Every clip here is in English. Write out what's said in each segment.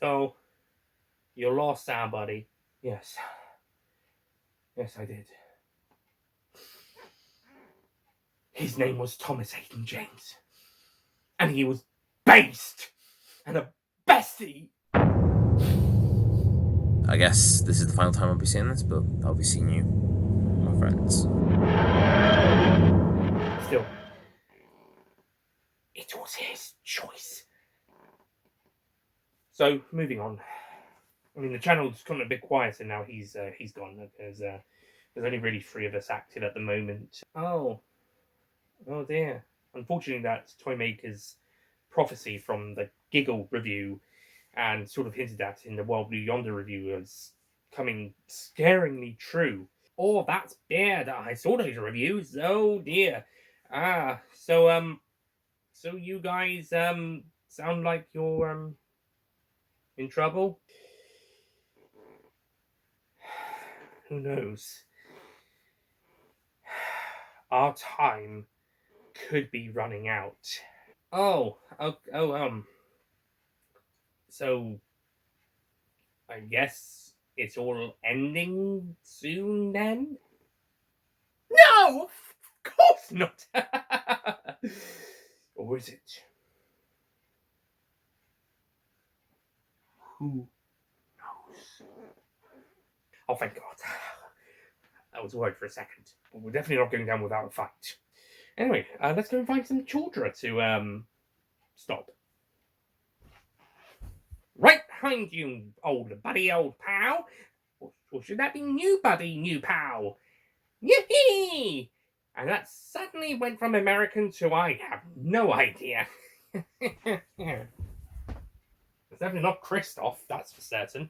So, you lost somebody. Yes. Yes, I did. His name was Thomas Hayden James. And he was based and a bestie. I guess this is the final time I'll be seeing this, but I'll be seeing you, my friends. Still, it was his choice. So, moving on. I mean, the channel's gotten a bit quieter now. He's gone because there's only really 3 of us active at the moment. Oh dear. Unfortunately, that Toymaker's prophecy from the Giggle review and sort of hinted at in the Wild Blue Yonder review is coming scaringly true. Oh, that's bad. I saw those reviews. Oh dear. So you guys sound like you're in trouble. Who knows? Our time could be running out. So I guess it's all ending soon then? No, of course not. Or is it? Who knows? Oh, thank God. I was worried for a second. We're definitely not going down without a fight. Anyway, let's go and find some children to stop. Right behind you, old buddy, old pal. Or should that be new buddy, new pal? Yippee! And that suddenly went from American to I have no idea. It's definitely not Christoph, that's for certain.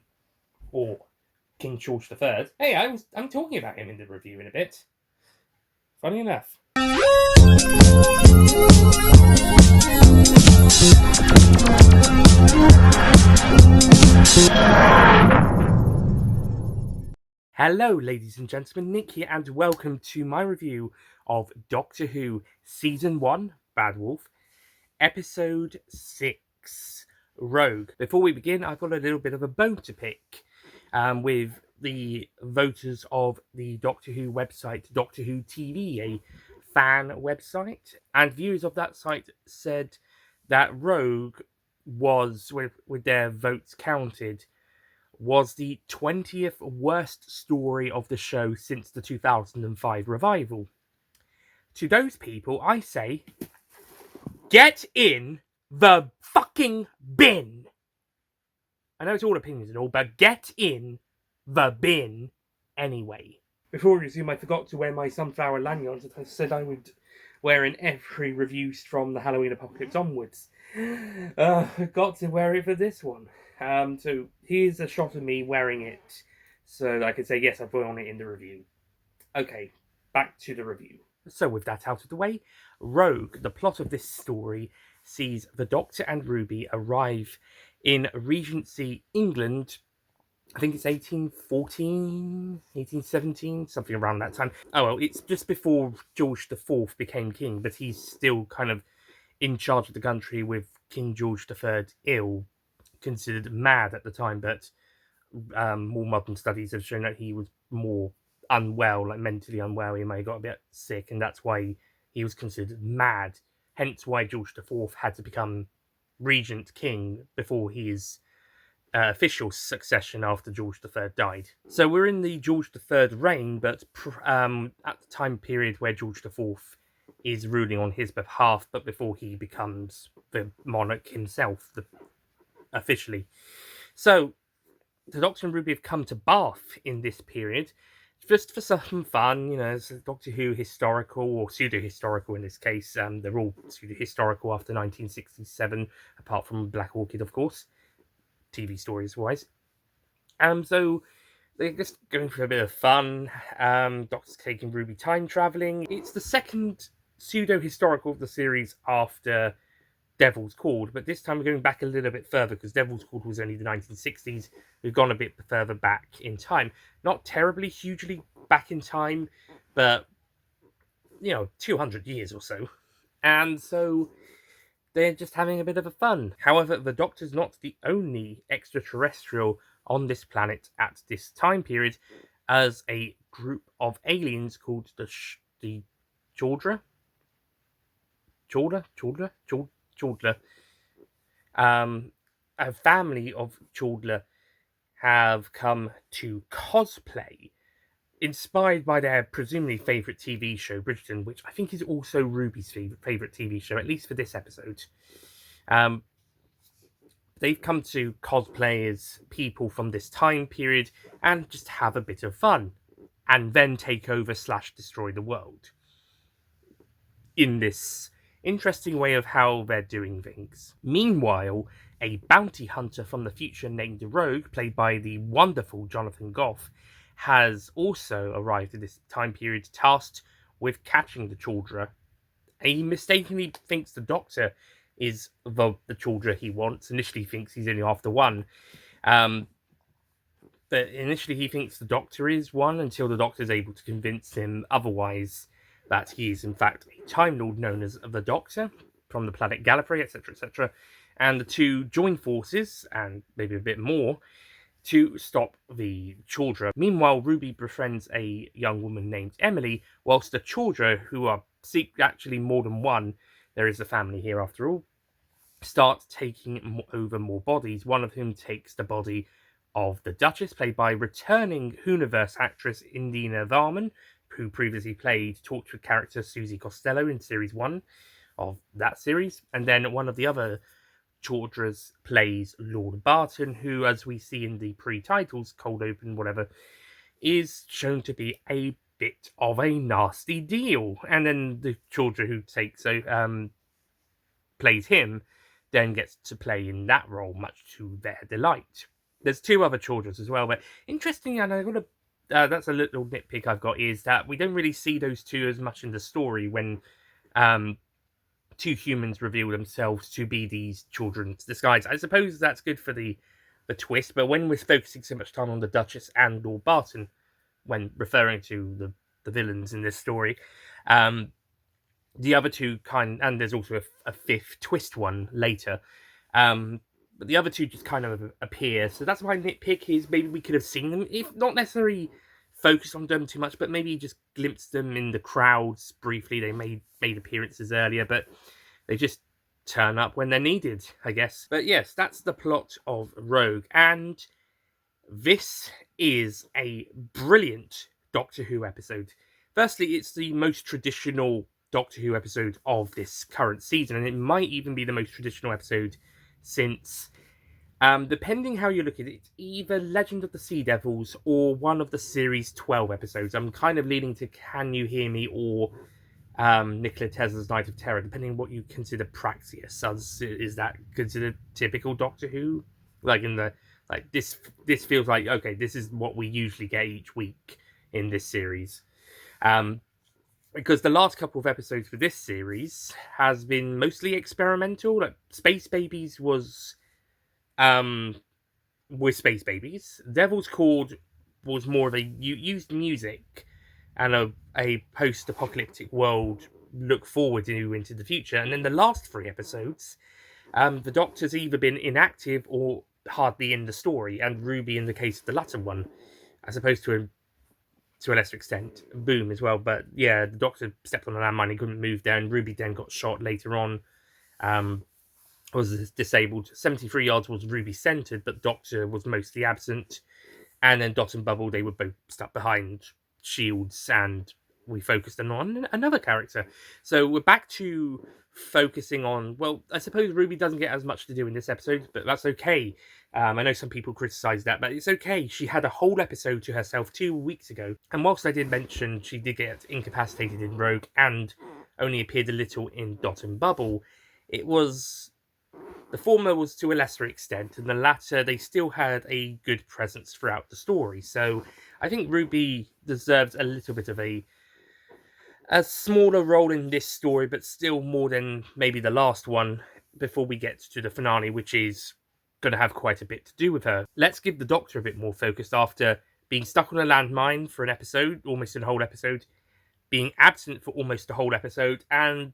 Or King George III. Hey, I'm talking about him in the review in a bit. Funny enough. Hello, ladies and gentlemen, Nick here, and welcome to my review of Doctor Who Season 1, Bad Wolf, Episode 6, Rogue. Before we begin, I've got a little bit of a bone to pick with the voters of the Doctor Who website, Doctor Who TV, a fan website, and viewers of that site said that Rogue was, with their votes counted, was the 20th worst story of the show since the 2005 revival. To those people, I say, get in the fucking bin. I know it's all opinions and all, but get in the bin anyway. Before we resume, I forgot to wear my sunflower lanyards that I said I would wear in every review from the Halloween Apocalypse onwards. Got to wear it for this one. So here's a shot of me wearing it so that I can say, yes, I've worn it in the review. Okay, back to the review. So with that out of the way, Rogue, the plot of this story, sees the Doctor and Ruby arrive in Regency, England. I think it's 1814, 1817, something around that time. Oh, well, it's just before George IV became king, but he's still kind of in charge of the country with King George III ill, considered mad at the time, but more modern studies have shown that he was more unwell, like mentally unwell. He may have got a bit sick, and that's why he was considered mad. Hence why George IV had to become regent king before his official succession after George III died. So we're in the George III reign, but at the time period where George IV is ruling on his behalf, but before he becomes the monarch himself, officially. So the Doctor and Ruby have come to Bath in this period, just for some fun, you know. It's Doctor Who historical, or pseudo-historical in this case. They're all pseudo-historical after 1967, apart from Black Orchid, of course, TV stories-wise. So they're just going for a bit of fun. Doctor's taking Ruby time travelling. It's the second pseudo-historical of the series after Devil's Called, but this time we're going back a little bit further because Devil's Called was only the 1960s. We've gone a bit further back in time. Not terribly, hugely back in time, but, 200 years or so. And so they're just having a bit of a fun. However, the Doctor's not the only extraterrestrial on this planet at this time period, as a group of aliens called the Chordra, Chordla, a family of Chordla have come to cosplay, inspired by their presumably favourite TV show, Bridgerton, which I think is also Ruby's favourite TV show, at least for this episode. Um, they've come to cosplay as people from this time period and just have a bit of fun, and then take over / destroy the world in this interesting way of how they're doing things. Meanwhile, a bounty hunter from the future named Rouge, played by the wonderful Jonathan Goff, has also arrived at this time period tasked with catching the Chordra. He mistakenly thinks the Doctor is the Chordra he wants. Initially thinks he's only after one. But initially he thinks the Doctor is one until the Doctor is able to convince him otherwise, that he is in fact a Time Lord known as the Doctor from the planet Gallifrey, etc., etc. And the two join forces, and maybe a bit more, to stop the Chordra. Meanwhile, Ruby befriends a young woman named Emily, whilst the Chordra, who are actually more than one, there is a family here after all, start taking over more bodies, one of whom takes the body of the Duchess, played by returning Hooniverse actress Indina Varman, who previously played Torchwood character Susie Costello in Series 1 of that series. And then one of the other Chordras plays Lord Barton, who, as we see in the pre-titles, cold open, whatever, is shown to be a bit of a nasty deal. And then the Chordra who plays him then gets to play in that role, much to their delight. There's two other Chordras as well, but interesting, and I've got that's a little nitpick I've got, is that we don't really see those two as much in the story when two humans reveal themselves to be these children's disguise. I suppose that's good for the twist, but when we're focusing so much time on the Duchess and Lord Barton, when referring to the villains in this story, the other two and there's also a fifth twist one later, but the other two just kind of appear. So that's my nitpick, is maybe we could have seen them, if not necessarily focused on them too much, but maybe just glimpsed them in the crowds briefly. They made appearances earlier, but they just turn up when they're needed, I guess. But yes, that's the plot of Rogue, and this is a brilliant Doctor Who episode. Firstly, it's the most traditional Doctor Who episode of this current season, and it might even be the most traditional episode since, depending how you look at it, it's either Legend of the Sea Devils or one of the series 12 episodes. I'm kind of leaning to Can You Hear Me or Nikola Tesla's Night of Terror, depending on what you consider Praxeus. Is that considered typical Doctor Who? This feels like, okay, this is what we usually get each week in this series. Because the last couple of episodes for this series has been mostly experimental. Like Space Babies was Space Babies. Devil's Cord was more of a used music and a post-apocalyptic world look forward to into the future. And then the last 3 episodes, the Doctor's either been inactive or hardly in the story, and Ruby in the case of the latter one, as opposed to a lesser extent, Boom as well. But yeah, the Doctor stepped on a landmine, he couldn't move there, and Ruby then got shot later on, was disabled. 73 yards was Ruby centred, but Doctor was mostly absent. And then Dot and Bubble, they were both stuck behind shields, and we focused on another character. So we're back to focusing on, well, I suppose Ruby doesn't get as much to do in this episode, but that's okay. I know some people criticise that, but it's okay. She had a whole episode to herself 2 weeks ago. And whilst I did mention she did get incapacitated in Rogue and only appeared a little in Dot and Bubble, it was... the former was to a lesser extent, and the latter, they still had a good presence throughout the story. So I think Ruby deserves a little bit of a smaller role in this story, but still more than maybe the last one before we get to the finale, which is going to have quite a bit to do with her. Let's give the Doctor a bit more focus after being stuck on a landmine for an episode, almost a whole episode, being absent for almost a whole episode, and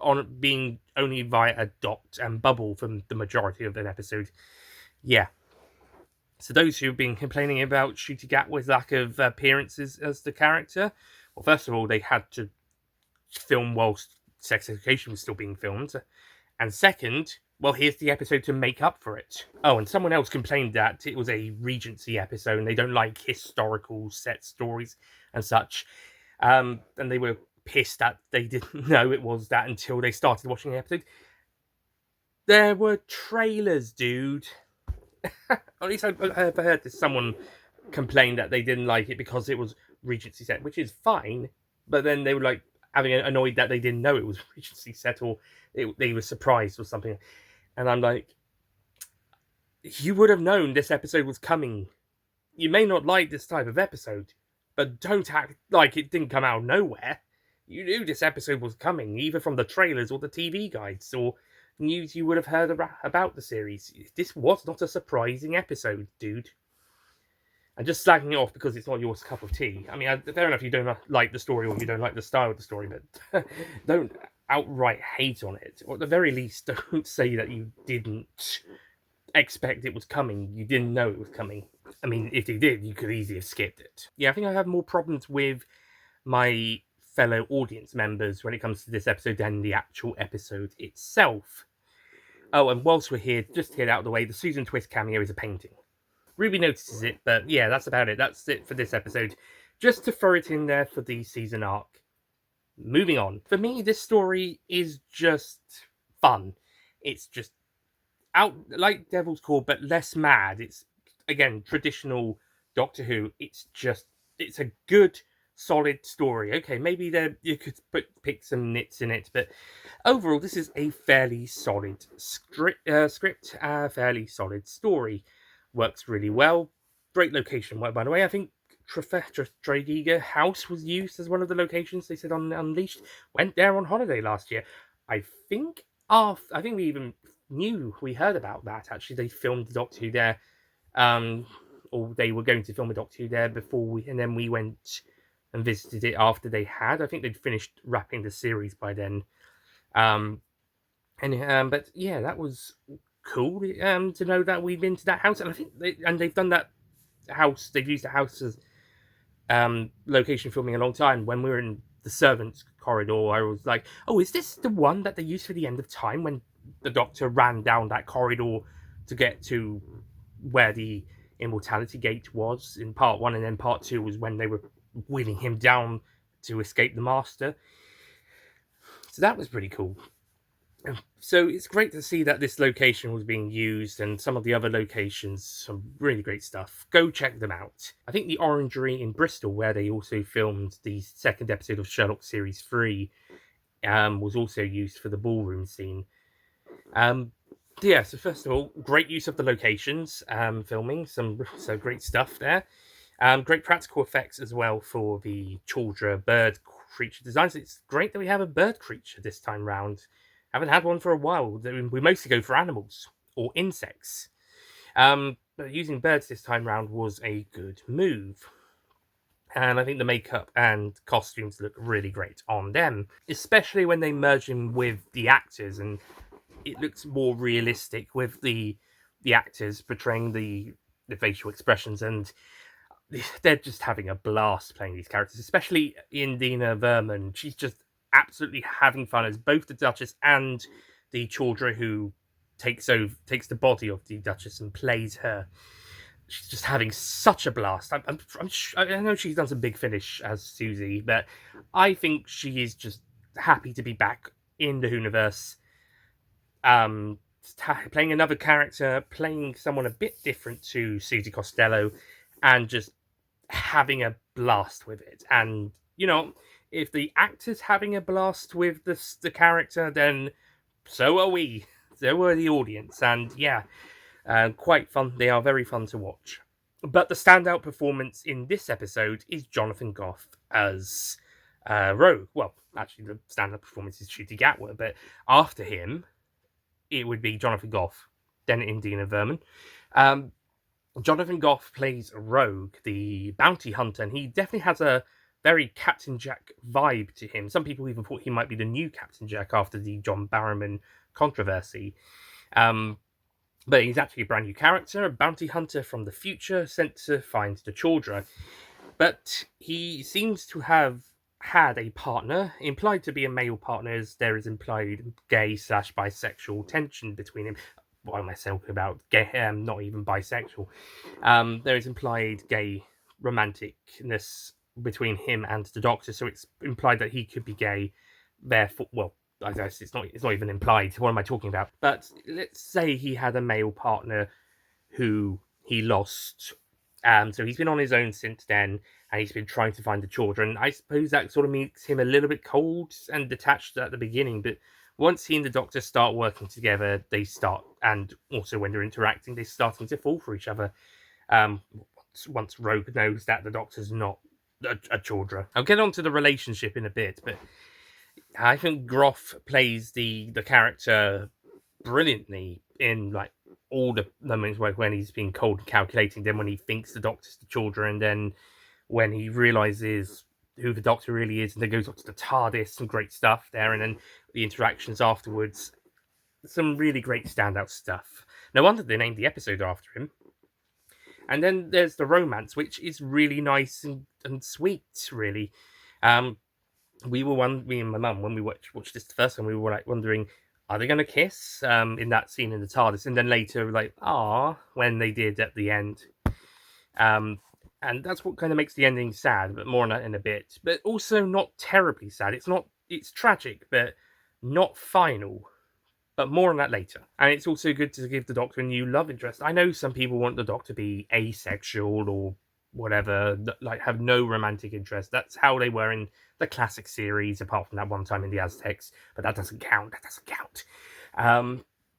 on being only via a dot and bubble from the majority of an episode. Yeah. So those who've been complaining about Ncuti Gatwa's lack of appearances as the character, well, first of all, they had to film whilst Sex Education was still being filmed, and second, well, here's the episode to make up for it. Oh, and someone else complained that it was a Regency episode and they don't like historical set stories and such. And they were pissed that they didn't know it was that until they started watching the episode. There were trailers, dude. At least I've heard this. Someone complained that they didn't like it because it was Regency set, which is fine. But then they were like having annoyed that they didn't know it was Regency set, or they were surprised or something. And I'm like, you would have known this episode was coming. You may not like this type of episode, but don't act like it didn't come out of nowhere. You knew this episode was coming, either from the trailers or the TV guides, or news you would have heard about the series. This was not a surprising episode, dude. And just slagging it off because it's not your cup of tea. I mean, fair enough, you don't like the story or you don't like the style of the story, but don't outright hate on it. Or at the very least, don't say that you didn't expect it was coming. You didn't know it was coming. I mean, if you did, you could easily have skipped it. Yeah, I think I have more problems with my fellow audience members when it comes to this episode than the actual episode itself. Oh, and whilst we're here, just to get out of the way, the Susan Twist cameo is a painting. Ruby notices it, but yeah, that's about it. That's it for this episode. Just to throw it in there for the season arc. Moving on. For me, this story is just fun. It's just out like Devil's Core, but less mad. It's, again, traditional Doctor Who. It's a good, solid story. Okay, maybe you could pick some nits in it, but overall, this is a fairly solid script, fairly solid story. Works really well. Great location work, by the way. I think Tredegar House was used as one of the locations they said on Unleashed. Went there on holiday last year. I think we even we heard about that. Actually, they filmed the Doctor Who there, or they were going to film a Doctor Who there and then we went and visited it after they had. I think they'd finished wrapping the series by then. But yeah, that was cool to know that we've been to that house, and I think they've done that house. They've used the house as location filming a long time. When we were in the servants' corridor, I was like, "Oh, is this the one that they used for the end of time when the Doctor ran down that corridor to get to where the immortality gate was in part 1, and then part 2 was when they were wheeling him down to escape the Master." So that was pretty cool. So it's great to see that this location was being used, and some of the other locations, some really great stuff. Go check them out. I think the Orangery in Bristol, where they also filmed the second episode of Sherlock Series 3, was also used for the ballroom scene. Yeah, so first of all, great use of the locations, filming, so great stuff there. Great practical effects as well for the Chaldra bird creature designs. It's great that we have a bird creature this time round. Haven't had one for a while. We mostly go for animals or insects. But using birds this time round was a good move. And I think the makeup and costumes look really great on them, especially when they merge in with the actors, and it looks more realistic with the actors portraying the facial expressions, and they're just having a blast playing these characters, especially Indina Verman. She's just absolutely having fun as both the Duchess and the Chaldra who takes the body of the Duchess and plays her. She's just having such a blast. I know she's done some Big Finish as Susie, but I think she is just happy to be back in the Whoniverse. Playing another character, playing someone a bit different to Susie Costello, and just having a blast with it. And, if the actor's having a blast with the character, then so are we. So are the audience. And yeah, quite fun. They are very fun to watch. But the standout performance in this episode is Jonathan Goff as Rogue. Well, actually, the standout performance is Ncuti Gatwa, but after him, it would be Jonathan Goff, then Indina Verman. Jonathan Goff plays Rogue, the bounty hunter, and he definitely has a very Captain Jack vibe to him. Some people even thought he might be the new Captain Jack after the John Barrowman controversy. Um, but he's actually a brand new character, a bounty hunter from the future sent to find the Chaudra. But he seems to have had a partner, implied to be a male partner, as there is implied gay slash bisexual tension between him. Why am I talking about gay? Not even bisexual. There is implied gay romanticness between him and the Doctor, so it's implied that he could be gay. Therefore, well, I guess it's not even implied. What am I talking about? But let's say he had a male partner who he lost. So he's been on his own since then, and he's been trying to find the children. I suppose that sort of makes him a little bit cold and detached at the beginning, but once he and the Doctor start working together, they start, and also when they're interacting, they're starting to fall for each other. Um, once Rogue knows that the Doctor's not a Chaudra. I'll get onto the relationship in a bit, but I think Groff plays the character brilliantly in like all the moments when he's being cold and calculating, then when he thinks the Doctor's the Chaudra, and then when he realizes who the Doctor really is, and then goes up to the TARDIS, some great stuff there, and then the interactions afterwards, some really great standout stuff. No wonder they named the episode after him. And then there's the romance, which is really nice and sweet, really. Me and my mum, when we watched this the first time, we were like wondering, are they going to kiss in that scene in the TARDIS? And then later, like, ah, when they did at the end. And that's what kind of makes the ending sad, but more on that in a bit. But also not terribly sad. It's tragic, but not final. But more on that later. And it's also good to give the Doctor a new love interest. I know some people want the Doctor to be asexual or whatever, like have no romantic interest. That's how they were in the classic series, apart from that one time in the Aztecs. But that doesn't count. That doesn't count.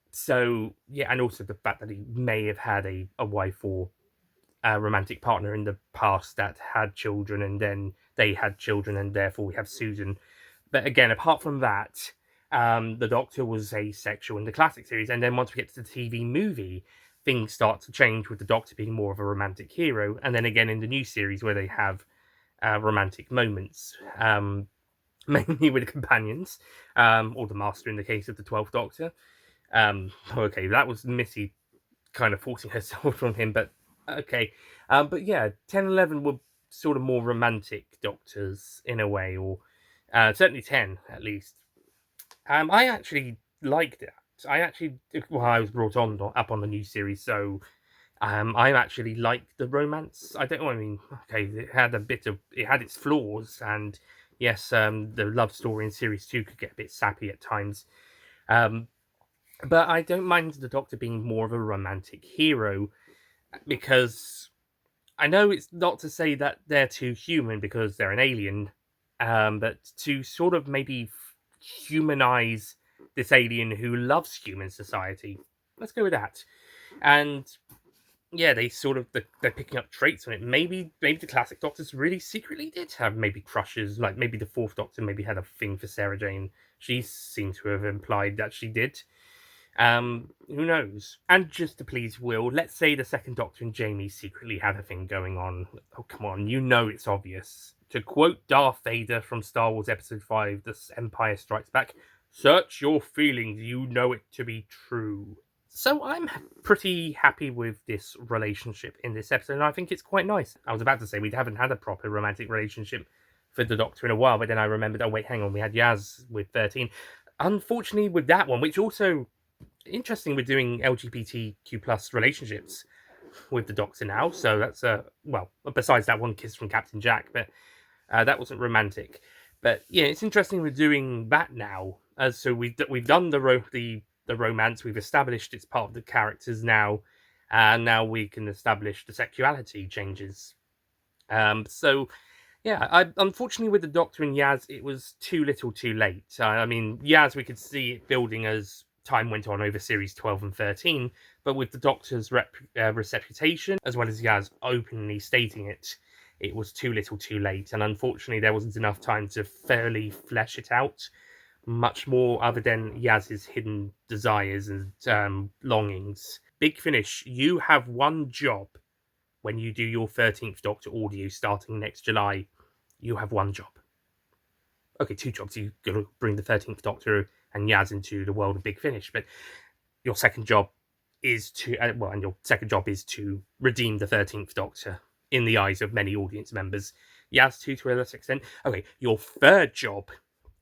So, yeah, and also the fact that he may have had a wife or a romantic partner in the past that had children, and then they had children, and therefore we have Susan. But again, apart from that, the Doctor was asexual in the classic series, and then once we get to the TV movie, things start to change with the Doctor being more of a romantic hero, and then again in the new series where they have romantic moments, mainly with the companions, or the Master in the case of the 12th Doctor. Okay, that was Missy kind of forcing herself on him, but okay. But yeah, 10 and 11 were sort of more romantic Doctors in a way, or certainly 10 at least. I actually liked it. I was brought on up on the new series, so I actually liked the romance. I don't know. I mean, okay, it had its flaws, and yes, the love story in series 2 could get a bit sappy at times. But I don't mind the Doctor being more of a romantic hero, because I know it's not to say that they're too human because they're an alien, but to sort of maybe humanize this alien who loves human society. Let's go with that. And yeah, they're picking up traits on it. Maybe the classic Doctors really secretly did have maybe crushes, like maybe the fourth Doctor maybe had a thing for Sarah Jane. She seemed to have implied that she did. Who knows? And just to please Will, let's say the second Doctor and Jamie secretly had a thing going on. Oh, come on, you know it's obvious. To quote Darth Vader from Star Wars Episode 5, The Empire Strikes Back, search your feelings, you know it to be true. So I'm pretty happy with this relationship in this episode, and I think it's quite nice. I was about to say we haven't had a proper romantic relationship for the Doctor in a while, but then I remembered, oh wait, hang on, we had Yaz with 13. Unfortunately, with that one, which also interesting, we're doing LGBTQ plus relationships with the Doctor now, so that's well, besides that one kiss from Captain Jack, but that wasn't romantic. But yeah, it's interesting we're doing that now. So we've done the romance, we've established it's part of the characters now, and now we can establish the sexuality changes. So yeah, unfortunately with the Doctor and Yaz, it was too little, too late. I mean, Yaz, we could see it building as time went on over series 12 and 13, but with the Doctor's reputation, as well as Yaz openly stating it, it was too little, too late, and unfortunately there wasn't enough time to fairly flesh it out much more, other than Yaz's hidden desires and longings. Big Finish, you have one job when you do your 13th Doctor audio starting next July. you have one job. Okay, two jobs. You've got to bring the 13th Doctor and Yaz into the world of Big Finish, but your second job is to, and your second job is to redeem the 13th Doctor in the eyes of many audience members. Yaz too, to a lesser extent. Okay, your third job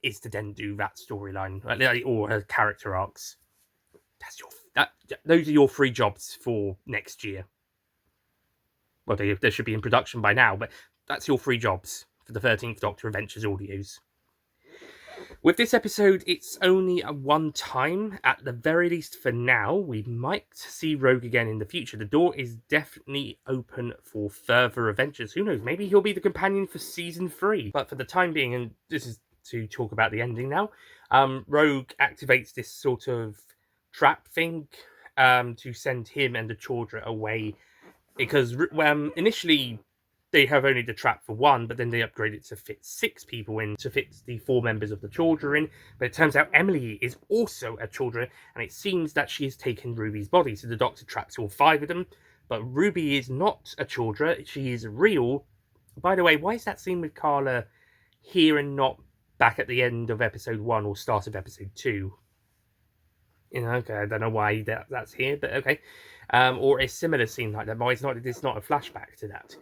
is to then do that storyline or her character arcs. Those are your three jobs for next year. Well, they should be in production by now, but that's your three jobs for the 13th Doctor Adventures audios. With this episode, it's only a one time. At the very least for now, we might see Rogue again in the future. The door is definitely open for further adventures. Who knows, maybe he'll be the companion for season 3. But for the time being, and this is to talk about the ending now, Rogue activates this sort of trap thing to send him and the Chaudhra away. Because initially they have only the trap for one, but then they upgrade it to fit 6 people in, to fit the 4 members of the Chaudhra in. But it turns out Emily is also a Chaudhra, and it seems that she has taken Ruby's body, so the Doctor traps all 5 of them. But Ruby is not a Chaudhra, she is real. By the way, why is that scene with Carla here and not back at the end of episode 1 or start of episode 2? Okay, I don't know why that's here, but okay. Or a similar scene like that, but it's not a flashback to that.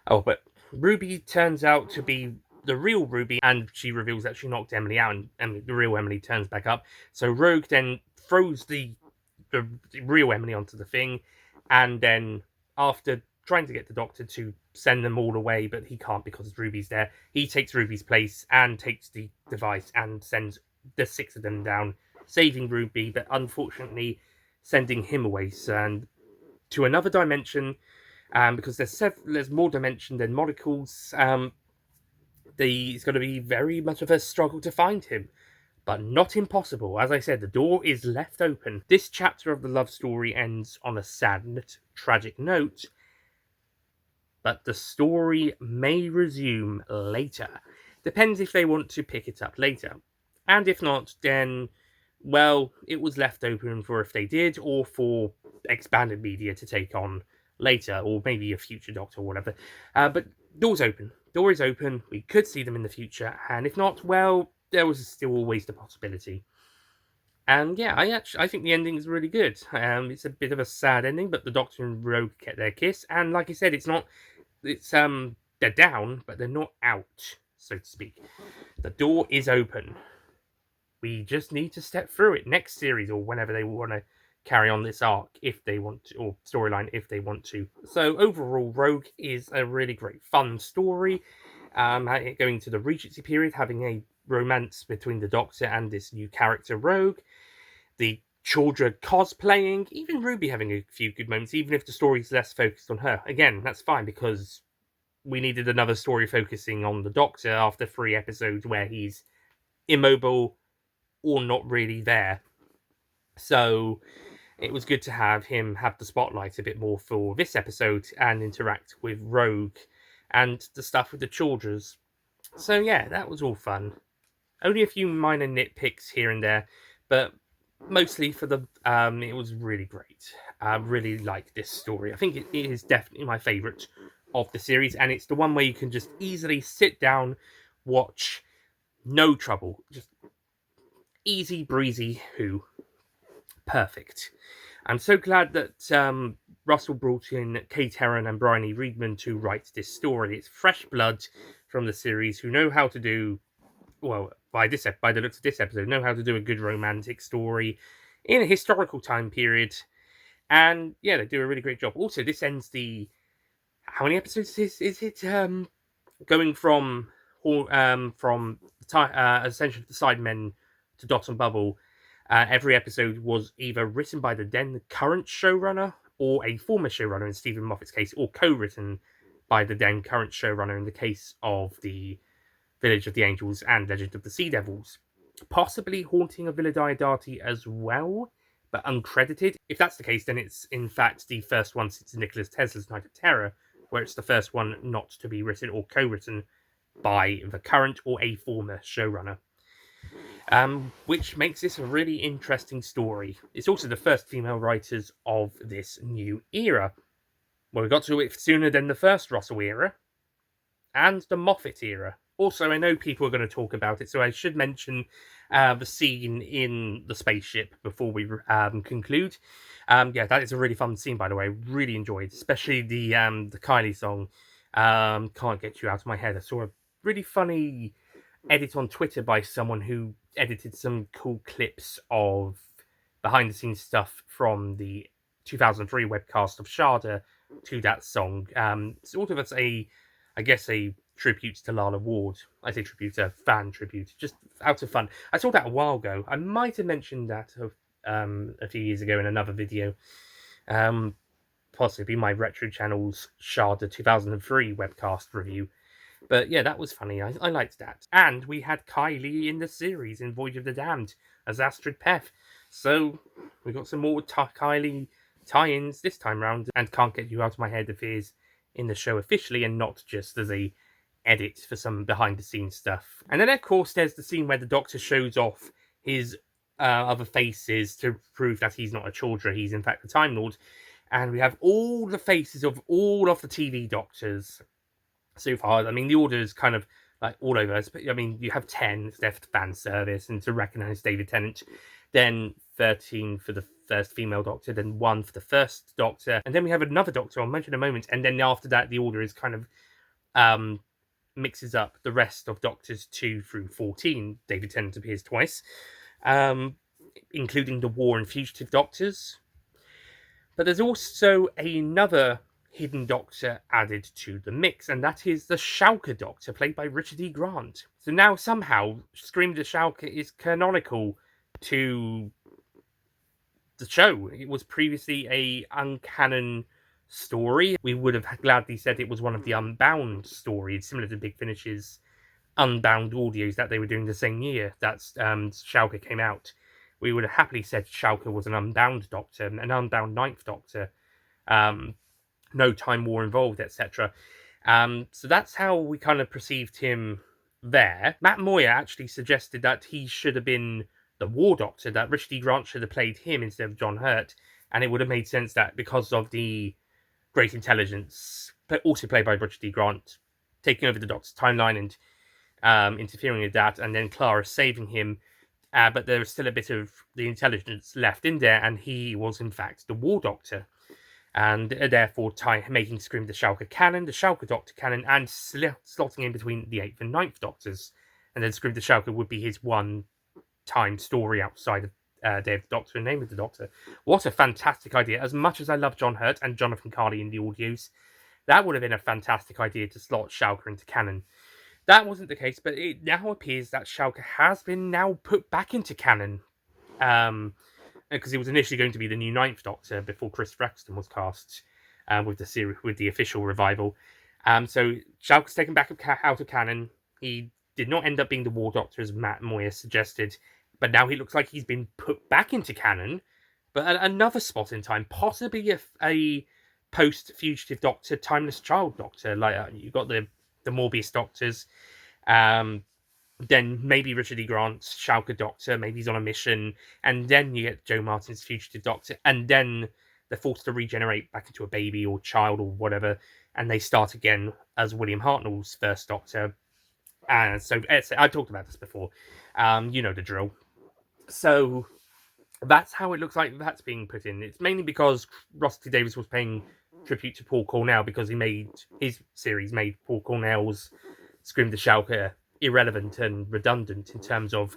Oh, but Ruby turns out to be the real Ruby, and she reveals that she knocked Emily out, and the real Emily turns back up. So Rogue then throws the real Emily onto the thing, and then after trying to get the Doctor to send them all away, but he can't because Ruby's there, he takes Ruby's place and takes the device and sends the 6 of them down, saving Ruby, but unfortunately sending him away and to another dimension. Because there's more dimension than molecules, it's going to be very much of a struggle to find him. But not impossible. As I said, the door is left open. This chapter of the love story ends on a sad, tragic note, but the story may resume later. Depends if they want to pick it up later. And if not, then, well, it was left open for if they did, or for expanded media to take on later, or maybe a future Doctor or whatever. But door's open. Door is open. We could see them in the future, and if not, well, there was still always the possibility. And yeah, I think the ending is really good. It's a bit of a sad ending, but the Doctor and Rogue get their kiss, and like I said, they're down, but they're not out, so to speak. The door is open. We just need to step through it next series or whenever they want to carry on this arc if they want to, or storyline if they want to. So overall, Rogue is a really great fun story. Going to the Regency period, having a romance between the Doctor and this new character Rogue, the Chaudhra cosplaying, even Ruby having a few good moments, even if the story's less focused on her. Again, that's fine because we needed another story focusing on the Doctor after 3 episodes where he's immobile or not really there. So it was good to have him have the spotlight a bit more for this episode and interact with Rogue and the stuff with the Chaudhras. So yeah, that was all fun. Only a few minor nitpicks here and there, but mostly for the it was really great. I really like this story. I think it is definitely my favourite of the series, and it's the one where you can just easily sit down, watch, no trouble, just easy breezy Who. Perfect. I'm so glad that Russell brought in Kate Herron and Bryony Reedman to write this story. It's fresh blood from the series who know how to do, well, by the looks of this episode, know how to do a good romantic story in a historical time period. And yeah, they do a really great job. Also, this ends the, how many episodes is it? Going from essentially the Sidemen to Dot and Bubble. Every episode was either written by the then current showrunner or a former showrunner in Stephen Moffat's case, or co-written by the then current showrunner in the case of the Village of the Angels and Legend of the Sea Devils. Possibly Haunting of Villa Diodati as well, but uncredited. If that's the case, then it's in fact the first one since Nicholas Tesla's Night of Terror, where it's the first one not to be written or co-written by the current or a former showrunner. Which makes this a really interesting story. It's also the first female writers of this new era. Well, we got to it sooner than the first Russell era. and the Moffat era. Also, I know people are going to talk about it, so I should mention the scene in the spaceship before we conclude. Yeah, that is a really fun scene, by the way. Really enjoyed, especially the Kylie song. Can't Get You Out of My Head. I saw a really funny edit on Twitter by someone who edited some cool clips of behind the scenes stuff from the 2003 webcast of Sharda to that song. Sort of as I guess, a tribute to Lala Ward. I say tribute, a fan tribute, just out of fun. I saw that a while ago. I might have mentioned that a few years ago in another video. Possibly my Retro Channel's Sharda 2003 webcast review. But yeah, that was funny. I liked that. And we had Kylie in the series in Voyage of the Damned as Astrid Peth. So we got some more Kylie tie-ins this time round, and Can't Get You Out of My Head appears in the show officially and not just as a edit for some behind the scenes stuff. And then of course there's the scene where the Doctor shows off his other faces to prove that he's not a Chaudhry, he's in fact the Time Lord. And we have all the faces of all of the TV Doctors so far. I mean, the order is kind of like all over us, but I mean, you have 10 left fan service and to recognise David Tennant, then 13 for the first female Doctor, then 1 for the first Doctor, and then we have another Doctor I'll mention in a moment, and then after that, the order is kind of mixes up the rest of Doctors 2 through 14. David Tennant appears twice, including the War and Fugitive Doctors. But there's also another hidden Doctor added to the mix, and that is the Schalke Doctor, played by Richard E. Grant. So now somehow Scream the Schalke is canonical to the show. It was previously a uncanon story. We would have gladly said it was one of the Unbound stories, similar to Big Finish's Unbound audios that they were doing the same year that Schalke came out. We would have happily said Schalke was an Unbound Doctor, an Unbound Ninth Doctor. No Time War involved, etc. So that's how we kind of perceived him there. Matt Moyer actually suggested that he should have been the War Doctor, that Richard E. Grant should have played him instead of John Hurt, and it would have made sense that because of the Great Intelligence, also played by Richard E. Grant, taking over the Doctor's timeline and interfering with that, and then Clara saving him, but there was still a bit of the Intelligence left in there, and he was in fact the War Doctor. And therefore making Scream the Schalke canon, the Schalke Doctor canon, and slotting in between the 8th and 9th Doctors. And then Scream the Schalke would be his one-time story outside of Day of the Doctor and Name of the Doctor. What a fantastic idea. As much as I love John Hurt and Jonathan Carley in the audios, that would have been a fantastic idea to slot Schalke into canon. That wasn't the case, but it now appears that Schalke has been now put back into canon. Because he was initially going to be the new 9th Doctor before Chris Frexton was cast with the official revival. So Schalke's taken back out of canon. He did not end up being the War Doctor, as Matt Moyer suggested, but now he looks like he's been put back into canon, but at another spot in time, possibly a post-Fugitive Doctor, Timeless Child Doctor. Like you've got the Morbius Doctors, then maybe Richard E. Grant's Schalke Doctor, maybe he's on a mission, and then you get Joe Martin's Fugitive Doctor, and then they're forced to regenerate back into a baby or child or whatever, and they start again as William Hartnell's first Doctor. So I talked about this before. You know the drill. So that's how it looks like that's being put in. It's mainly because Ross T. Davies was paying tribute to Paul Cornell because his series made Paul Cornell's Scream the Schalke irrelevant and redundant in terms of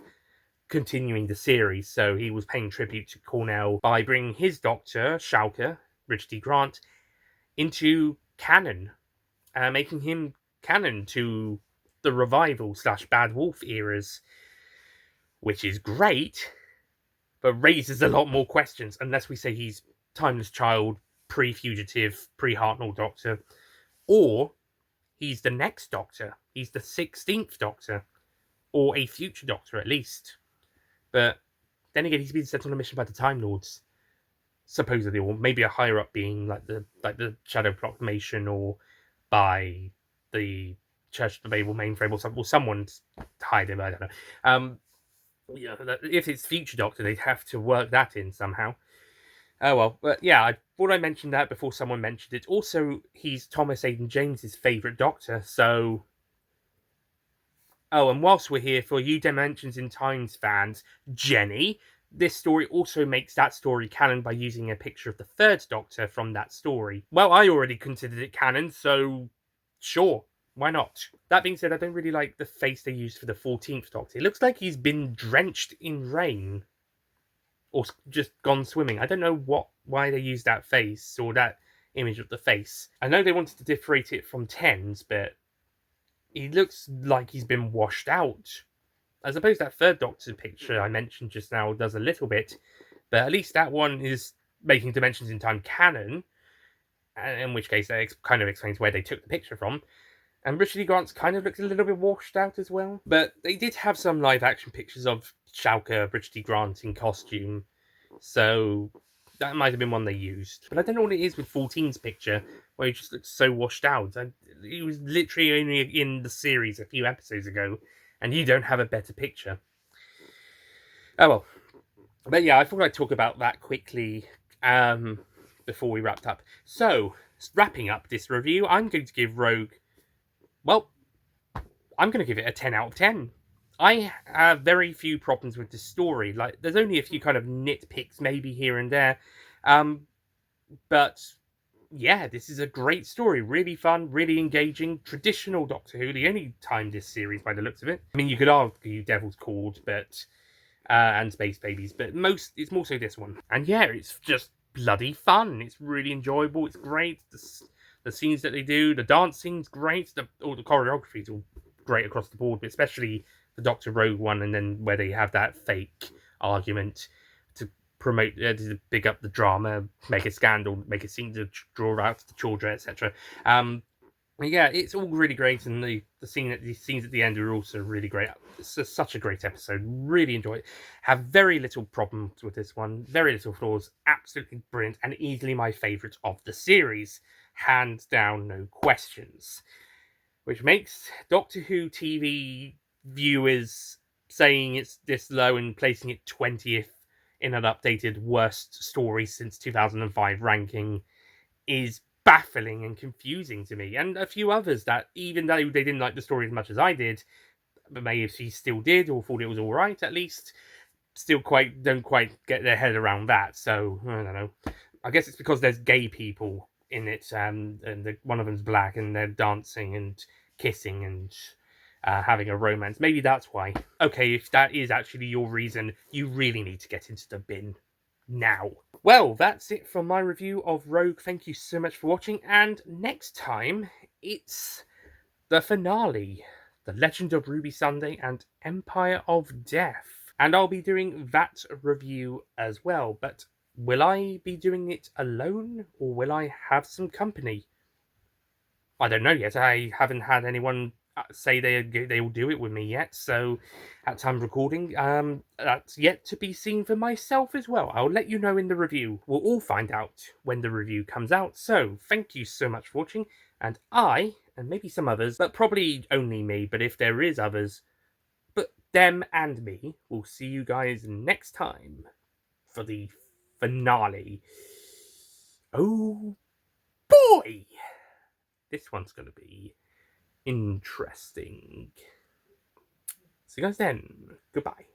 continuing the series. So he was paying tribute to Cornell by bringing his Doctor, Schalke, Richard E. Grant, into canon, making him canon to the revival / Bad Wolf eras, which is great, but raises a lot more questions, unless we say he's Timeless Child, pre-Fugitive, pre-Hartnell Doctor, or he's the next Doctor. He's the 16th Doctor, or a future Doctor at least. But then again, he's been sent on a mission by the Time Lords, supposedly, or maybe a higher up being like the Shadow Proclamation, or by the Church of the Babel mainframe, or someone's hide him. I don't know. If it's future Doctor, they'd have to work that in somehow. Oh well, but yeah, I thought I mentioned that before someone mentioned it. Also, he's Thomas Aidan James's favourite Doctor, so. Oh, and whilst we're here, for you Dimensions in Times fans, Jenny, this story also makes that story canon by using a picture of the third Doctor from that story. Well, I already considered it canon, so sure, why not? That being said, I don't really like the face they used for the 14th Doctor. It looks like he's been drenched in rain. Or just gone swimming. I don't know why they used that face or that image of the face. I know they wanted to differentiate it from Tens, but he looks like he's been washed out. I suppose that third Doctor picture I mentioned just now does a little bit, but at least that one is making Dimensions in Time canon, in which case that kind of explains where they took the picture from. And Richard E. Grant's kind of looks a little bit washed out as well. But they did have some live action pictures of Schalke, Richard E. Grant in costume, so that might have been one they used. But I don't know what it is with 14's picture, where he just looks so washed out. He was literally only in the series a few episodes ago, and you don't have a better picture. Oh well. But yeah, I thought I'd talk about that quickly before we wrapped up. So, wrapping up this review, I'm going to give Rogue... Well, I'm going to give it a 10 out of 10. I have very few problems with the story. Like, there's only a few kind of nitpicks maybe here and there. But yeah, this is a great story. Really fun, really engaging. Traditional Doctor Who, the only time this series by the looks of it. I mean, you could argue Devil's Called, but and Space Babies, but it's more so this one. And yeah, it's just bloody fun. It's really enjoyable. It's great. The scenes that they do, the dance scene's great. All the choreography's all great across the board, but especially the Doctor Rogue one, and then where they have that fake argument to promote, to big up the drama, make a scandal, make a scene to draw out the children, etc. Yeah, it's all really great, and the scenes at the end are also really great. It's such a great episode. Really enjoy it. Have very little problems with this one. Very little flaws. Absolutely brilliant, and easily my favourite of the series. Hands down, no questions. Which makes Doctor Who TV viewers saying it's this low and placing it 20th in an updated worst story since 2005 ranking is baffling and confusing to me, and a few others that, even though they didn't like the story as much as I did, but maybe still did or thought it was all right, at least still don't quite get their head around that. So I don't know. I guess it's because there's gay people in it, and one of them's black, and they're dancing and kissing and having a romance. Maybe that's why. Okay, if that is actually your reason, you really need to get into the bin now. Well, that's it from my review of Rogue. Thank you so much for watching, and next time it's the finale, The Legend of Ruby Sunday and Empire of Death. And I'll be doing that review as well, but will I be doing it alone, or will I have some company? I don't know yet. I haven't had anyone say they will do it with me yet, so at time of recording, that's yet to be seen for myself as well. I'll let you know in the review. We'll all find out when the review comes out. So thank you so much for watching, and I, and maybe some others, but probably only me, but if there is others, but them and me, will see you guys next time for the finale. Oh boy! This one's gonna be interesting. See you guys then. Goodbye.